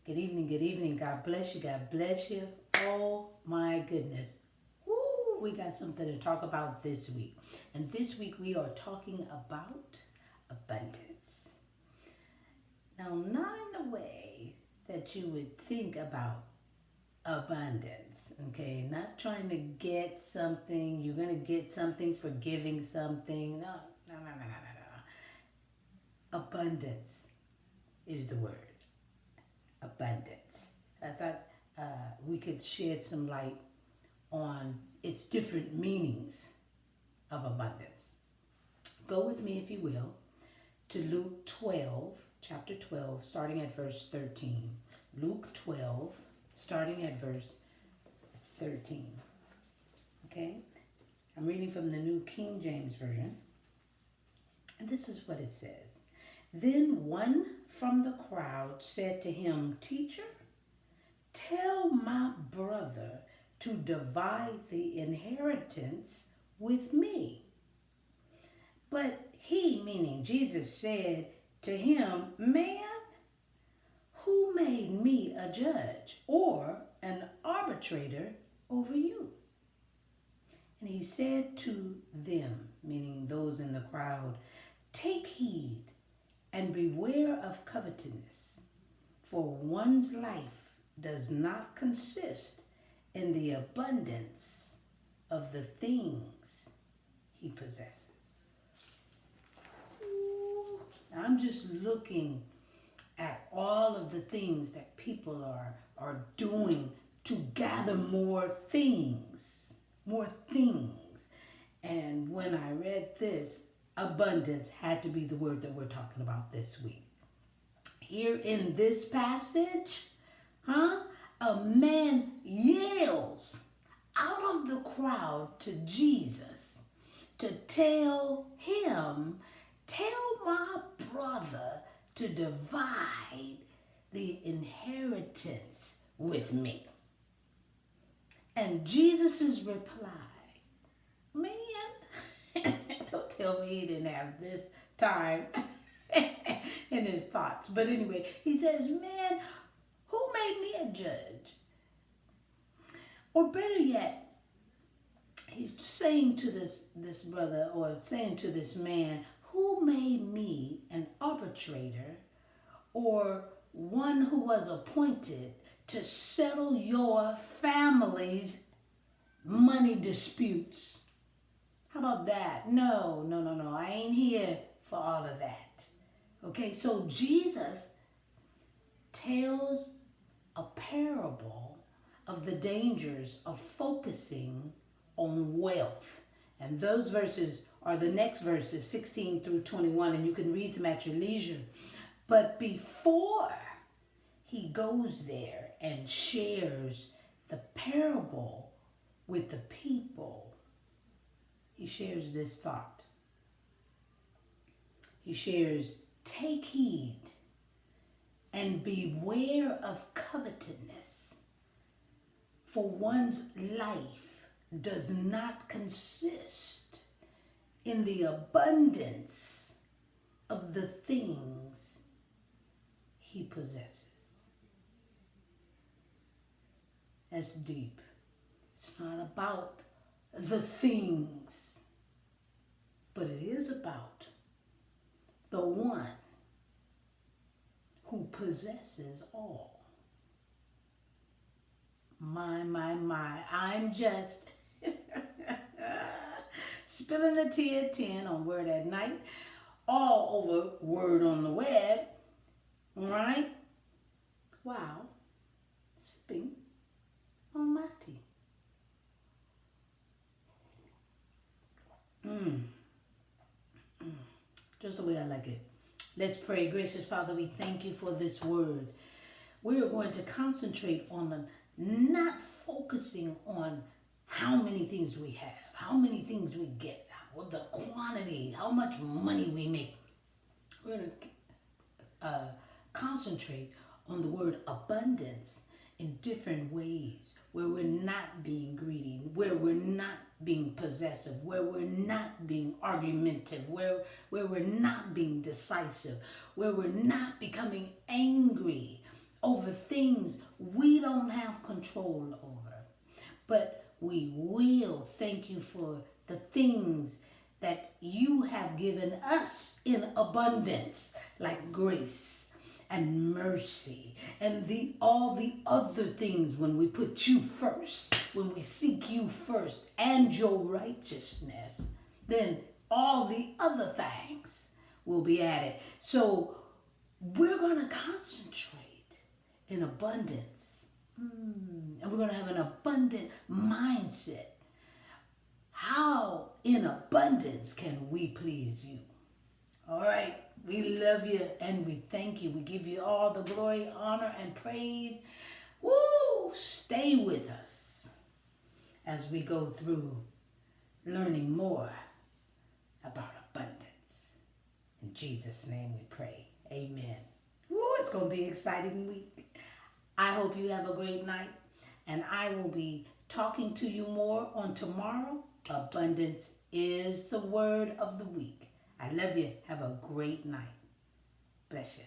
Good evening, good evening. God bless you, God bless you. Oh my goodness. Woo, we got something to talk about this week. And this week we are talking about abundance. Now, not in the way that you would think about abundance, okay? Not trying to get something, you're going to get something for giving something. No, no, no, no, no, no. Abundance is the word. Abundance. I thought we could shed some light on its different meanings of abundance. Go with me, if you will, to Luke 12, chapter 12, starting at verse 13. Luke 12, starting at verse 13. Okay? I'm reading from the New King James Version. And this is what it says. Then one from the crowd said to him, Teacher, tell my brother to divide the inheritance with me. But he, meaning Jesus, said to him, Man, who made me a judge or an arbitrator over you? And he said to them, meaning those in the crowd, Take heed and beware of covetousness, for one's life does not consist in the abundance of the things he possesses. Ooh, I'm just looking at all of the things that people are doing to gather more things, more things. And when I read this, abundance had to be the word that we're talking about this week. Here in this passage, a man yells out of the crowd to Jesus to tell him, tell my brother to divide the inheritance with me. And Jesus' reply, man, don't tell me he didn't have this time in his thoughts. But anyway, he says, man, who made me a judge? Or better yet, he's saying to this brother, or saying to this man, who made me an arbitrator or one who was appointed to settle your family's money disputes? How about that? No. I ain't here for all of that. Okay, so Jesus tells a parable of the dangers of focusing on wealth. And those verses are the next verses, 16 through 21, and you can read them at your leisure. But before he goes there and shares the parable with the people, he shares this thought. He shares, take heed and beware of covetousness, for one's life does not consist in the abundance of the things he possesses. That's deep. It's not about the things, but it is about the one who possesses all. My. I'm just spilling the tea at 10 on Word at Night, all over Word on the Web, right? Wow, sipping on my tea. Just the way I like it. Let's pray. Gracious Father, we thank you for this word. We are going to concentrate on the not focusing on how many things we have, how many things we get, or the quantity, how much money we make. We're going to concentrate on the word abundance in different ways, where we're not being greedy, where we're not being possessive, where we're not being argumentative, where we're not being decisive, where we're not becoming angry over things we don't have control over. But we will thank you for the things that you have given us in abundance, like grace and mercy and all the other things when we put you first, when we seek you first and your righteousness, then all the other things will be added. So we're going to concentrate in abundance. And we're going to have an abundant mindset. How in abundance can we please you? All right. We love you and we thank you. We give you all the glory, honor, and praise. Woo! Stay with us as we go through learning more about abundance. In Jesus' name we pray. Amen. Woo! It's going to be an exciting week. I hope you have a great night, and I will be talking to you more on tomorrow. Abundance is the word of the week. I love you. Have a great night. Bless you.